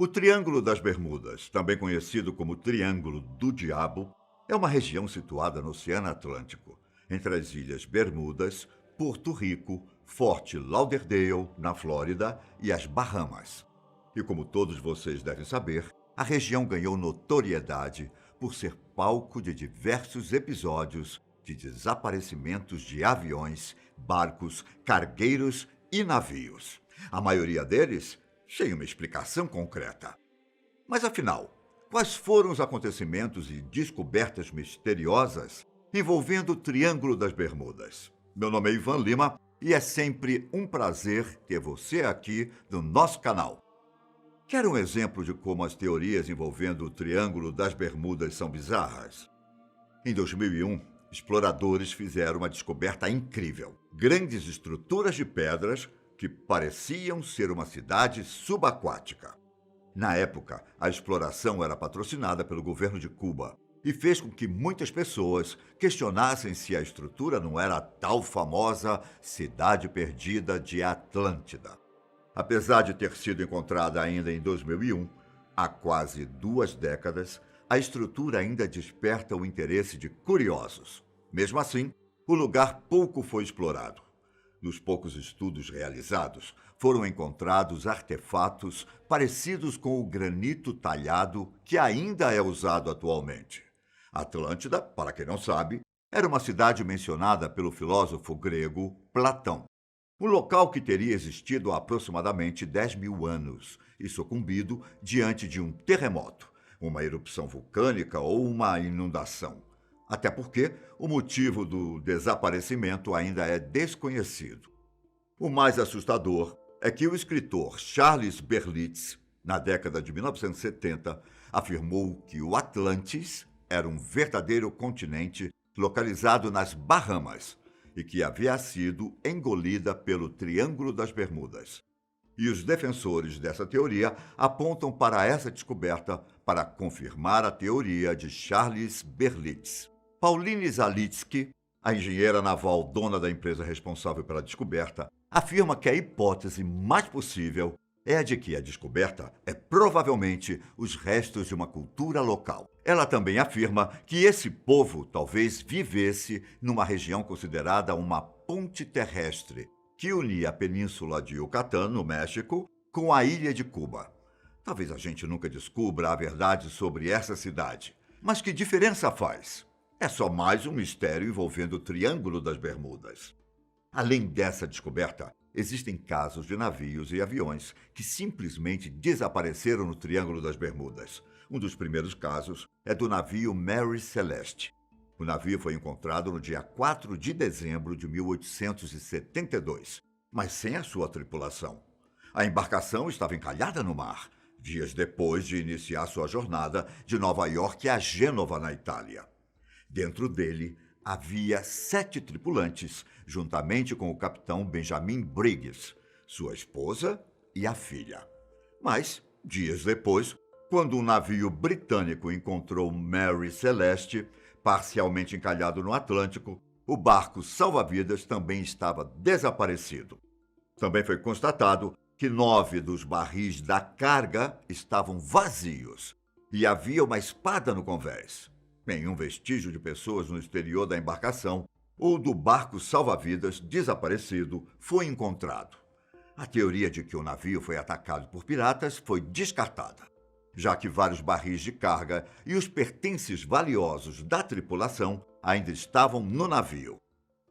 O Triângulo das Bermudas, também conhecido como Triângulo do Diabo, é uma região situada no Oceano Atlântico, entre as ilhas Bermudas, Porto Rico, Fort Lauderdale, na Flórida, e as Bahamas. E como todos vocês devem saber, a região ganhou notoriedade por ser palco de diversos episódios de desaparecimentos de aviões, barcos, cargueiros e navios. A maioria deles sem uma explicação concreta. Mas afinal, quais foram os acontecimentos e descobertas misteriosas envolvendo o Triângulo das Bermudas? Meu nome é Ivan Lima e é sempre um prazer ter você aqui no nosso canal. Quer um exemplo de como as teorias envolvendo o Triângulo das Bermudas são bizarras? Em 2001, exploradores fizeram uma descoberta incrível. Grandes estruturas de pedras que pareciam ser uma cidade subaquática. Na época, a exploração era patrocinada pelo governo de Cuba e fez com que muitas pessoas questionassem se a estrutura não era a tal famosa Cidade Perdida de Atlântida. Apesar de ter sido encontrada ainda em 2001, há quase 2 décadas, a estrutura ainda desperta o interesse de curiosos. Mesmo assim, o lugar pouco foi explorado. Nos poucos estudos realizados, foram encontrados artefatos parecidos com o granito talhado que ainda é usado atualmente. Atlântida, para quem não sabe, era uma cidade mencionada pelo filósofo grego Platão. Um local que teria existido há aproximadamente 10 mil anos e sucumbido diante de um terremoto, uma erupção vulcânica ou uma inundação. Até porque o motivo do desaparecimento ainda é desconhecido. O mais assustador é que o escritor Charles Berlitz, na década de 1970, afirmou que o Atlantis era um verdadeiro continente localizado nas Bahamas e que havia sido engolida pelo Triângulo das Bermudas. E os defensores dessa teoria apontam para essa descoberta para confirmar a teoria de Charles Berlitz. Pauline Zalitsky, a engenheira naval dona da empresa responsável pela descoberta, afirma que a hipótese mais possível é a de que a descoberta é provavelmente os restos de uma cultura local. Ela também afirma que esse povo talvez vivesse numa região considerada uma ponte terrestre, que unia a península de Yucatán, no México, com a ilha de Cuba. Talvez a gente nunca descubra a verdade sobre essa cidade. Mas que diferença faz? É só mais um mistério envolvendo o Triângulo das Bermudas. Além dessa descoberta, existem casos de navios e aviões que simplesmente desapareceram no Triângulo das Bermudas. Um dos primeiros casos é do navio Mary Celeste. O navio foi encontrado no dia 4 de dezembro de 1872, mas sem a sua tripulação. A embarcação estava encalhada no mar, dias depois de iniciar sua jornada de Nova York a Gênova, na Itália. Dentro dele, havia 7 tripulantes, juntamente com o capitão Benjamin Briggs, sua esposa e a filha. Mas, dias depois, quando um navio britânico encontrou Mary Celeste, parcialmente encalhado no Atlântico, o barco salva-vidas também estava desaparecido. Também foi constatado que 9 dos barris da carga estavam vazios e havia uma espada no convés. Nenhum vestígio de pessoas no exterior da embarcação ou do barco salva-vidas desaparecido foi encontrado. A teoria de que o navio foi atacado por piratas foi descartada, já que vários barris de carga e os pertences valiosos da tripulação ainda estavam no navio.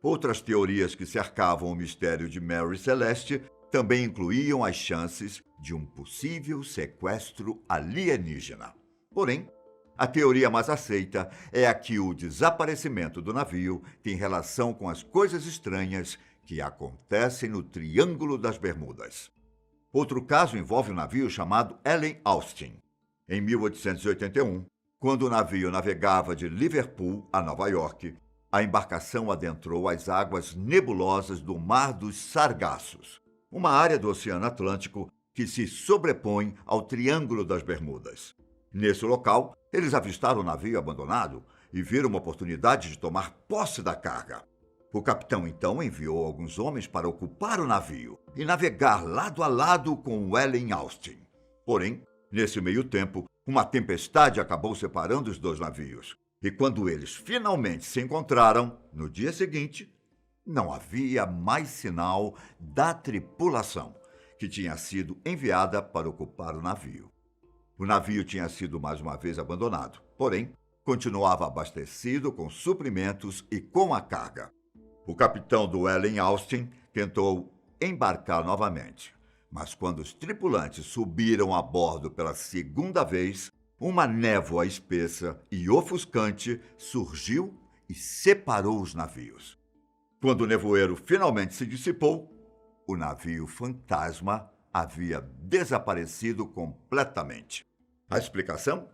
Outras teorias que cercavam o mistério de Mary Celeste também incluíam as chances de um possível sequestro alienígena. Porém, a teoria mais aceita é a que o desaparecimento do navio tem relação com as coisas estranhas que acontecem no Triângulo das Bermudas. Outro caso envolve um navio chamado Ellen Austin. Em 1881, quando o navio navegava de Liverpool a Nova York, a embarcação adentrou as águas nebulosas do Mar dos Sargassos, uma área do Oceano Atlântico que se sobrepõe ao Triângulo das Bermudas. Nesse local, eles avistaram o navio abandonado e viram uma oportunidade de tomar posse da carga. O capitão então enviou alguns homens para ocupar o navio e navegar lado a lado com o Ellen Austin. Porém, Nesse meio tempo, uma tempestade acabou separando os dois navios. E quando eles finalmente se encontraram, no dia seguinte, não havia mais sinal da tripulação, que tinha sido enviada para ocupar o navio. O navio tinha sido mais uma vez abandonado, porém, continuava abastecido com suprimentos e com a carga. O capitão do Ellen Austin tentou embarcar novamente, mas quando os tripulantes subiram a bordo pela segunda vez, uma névoa espessa e ofuscante surgiu e separou os navios. Quando o nevoeiro finalmente se dissipou, o navio fantasma havia desaparecido completamente. A explicação?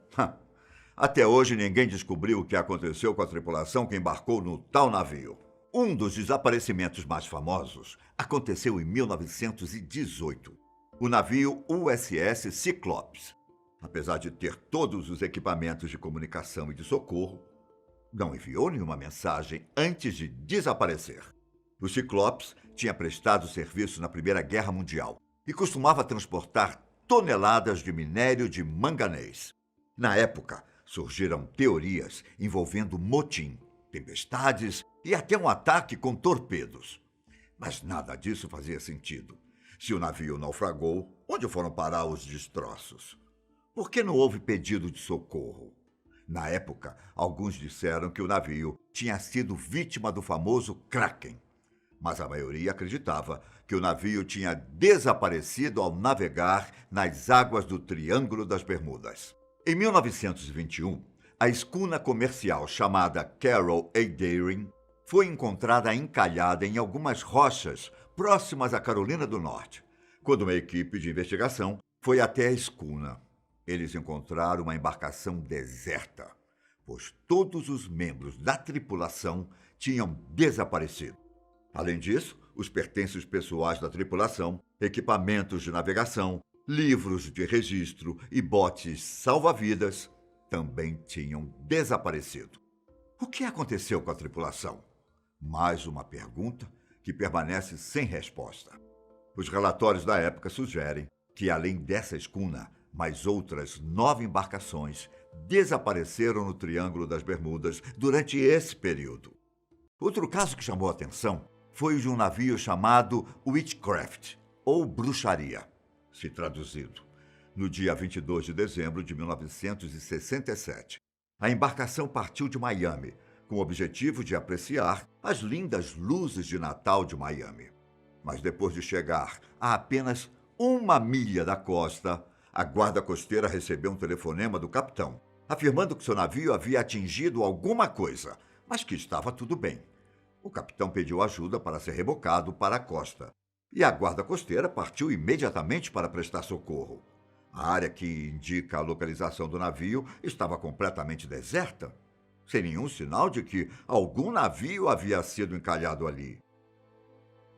Até hoje ninguém descobriu o que aconteceu com a tripulação que embarcou no tal navio. Um dos desaparecimentos mais famosos aconteceu em 1918. O navio USS Cyclops, apesar de ter todos os equipamentos de comunicação e de socorro, não enviou nenhuma mensagem antes de desaparecer. O Cyclops tinha prestado serviço na Primeira Guerra Mundial e costumava transportar toneladas de minério de manganês. Na época, surgiram teorias envolvendo motim, tempestades e até um ataque com torpedos. Mas nada disso fazia sentido. Se o navio naufragou, onde foram parar os destroços? Por que não houve pedido de socorro? Na época, alguns disseram que o navio tinha sido vítima do famoso Kraken, mas a maioria acreditava que o navio tinha desaparecido ao navegar nas águas do Triângulo das Bermudas. Em 1921, a escuna comercial chamada Carroll A. Deering foi encontrada encalhada em algumas rochas próximas à Carolina do Norte, quando uma equipe de investigação foi até a escuna. Eles encontraram uma embarcação deserta, pois todos os membros da tripulação tinham desaparecido. Além disso, os pertences pessoais da tripulação, equipamentos de navegação, livros de registro e botes salva-vidas também tinham desaparecido. O que aconteceu com a tripulação? Mais uma pergunta que permanece sem resposta. Os relatórios da época sugerem que, além dessa escuna, mais outras 9 embarcações desapareceram no Triângulo das Bermudas durante esse período. Outro caso que chamou a atenção foi o de um navio chamado Witchcraft, ou Bruxaria, se traduzido. No dia 22 de dezembro de 1967, a embarcação partiu de Miami, com o objetivo de apreciar as lindas luzes de Natal de Miami. Mas depois de chegar a apenas 1 milha da costa, a guarda costeira recebeu um telefonema do capitão, afirmando que seu navio havia atingido alguma coisa, mas que estava tudo bem. O capitão pediu ajuda para ser rebocado para a costa, e a guarda costeira partiu imediatamente para prestar socorro. A área que indica a localização do navio estava completamente deserta, sem nenhum sinal de que algum navio havia sido encalhado ali.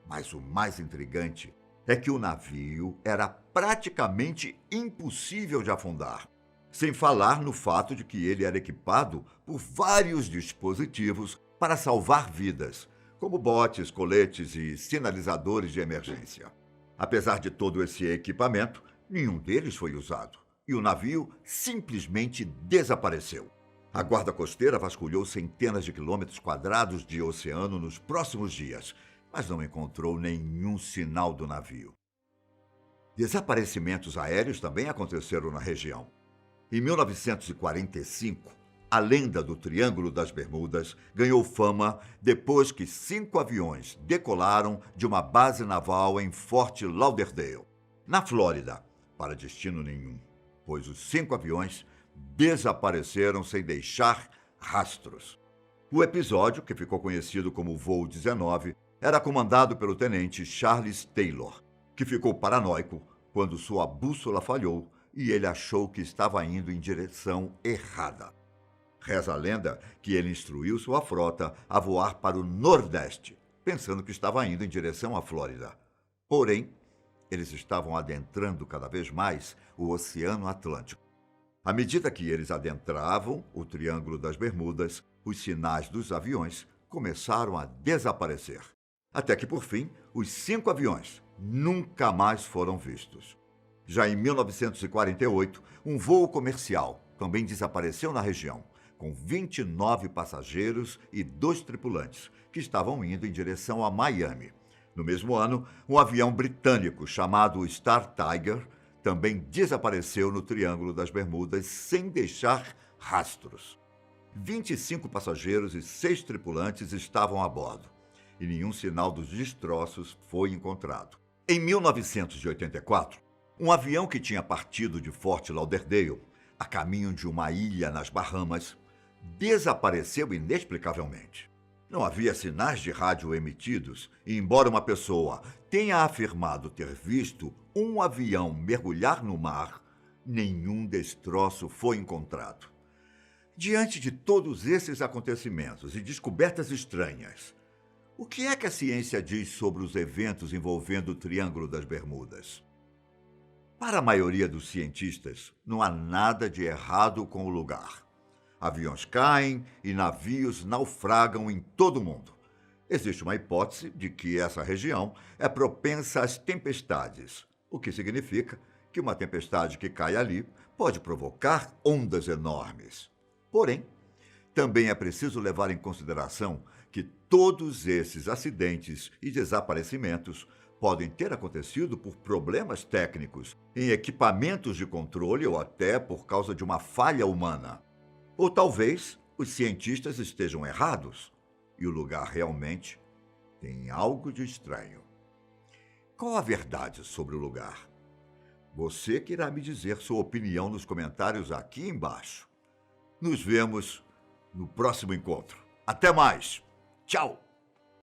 Mas o mais intrigante é que o navio era praticamente impossível de afundar, sem falar no fato de que ele era equipado por vários dispositivos para salvar vidas, como botes, coletes e sinalizadores de emergência. Apesar de todo esse equipamento, nenhum deles foi usado, e o navio simplesmente desapareceu. A guarda costeira vasculhou centenas de quilômetros quadrados de oceano nos próximos dias, mas não encontrou nenhum sinal do navio. Desaparecimentos aéreos também aconteceram na região. Em 1945, a lenda do Triângulo das Bermudas ganhou fama depois que 5 aviões decolaram de uma base naval em Fort Lauderdale, na Flórida, para destino nenhum, pois os 5 aviões desapareceram sem deixar rastros. O episódio, que ficou conhecido como Voo 19, era comandado pelo tenente Charles Taylor, que ficou paranoico quando sua bússola falhou e ele achou que estava indo em direção errada. Reza a lenda que ele instruiu sua frota a voar para o Nordeste, pensando que estava indo em direção à Flórida. Porém, eles estavam adentrando cada vez mais o Oceano Atlântico. À medida que eles adentravam o Triângulo das Bermudas, os sinais dos aviões começaram a desaparecer. Até que, por fim, os 5 aviões nunca mais foram vistos. Já em 1948, um voo comercial também desapareceu na região, com 29 passageiros e 2 tripulantes, que estavam indo em direção a Miami. No mesmo ano, um avião britânico chamado Star Tiger também desapareceu no Triângulo das Bermudas sem deixar rastros. 25 passageiros e 6 tripulantes estavam a bordo, e nenhum sinal dos destroços foi encontrado. Em 1984, um avião que tinha partido de Fort Lauderdale, a caminho de uma ilha nas Bahamas, desapareceu inexplicavelmente. Não havia sinais de rádio emitidos, e embora uma pessoa tenha afirmado ter visto um avião mergulhar no mar, nenhum destroço foi encontrado. Diante de todos esses acontecimentos e descobertas estranhas, o que é que a ciência diz sobre os eventos envolvendo o Triângulo das Bermudas? Para a maioria dos cientistas, não há nada de errado com o lugar. Aviões caem e navios naufragam em todo o mundo. Existe uma hipótese de que essa região é propensa às tempestades, o que significa que uma tempestade que cai ali pode provocar ondas enormes. Porém, também é preciso levar em consideração que todos esses acidentes e desaparecimentos podem ter acontecido por problemas técnicos em equipamentos de controle ou até por causa de uma falha humana. Ou talvez os cientistas estejam errados e o lugar realmente tem algo de estranho. Qual a verdade sobre o lugar? Você que irá me dizer sua opinião nos comentários aqui embaixo. Nos vemos no próximo encontro. Até mais! Tchau!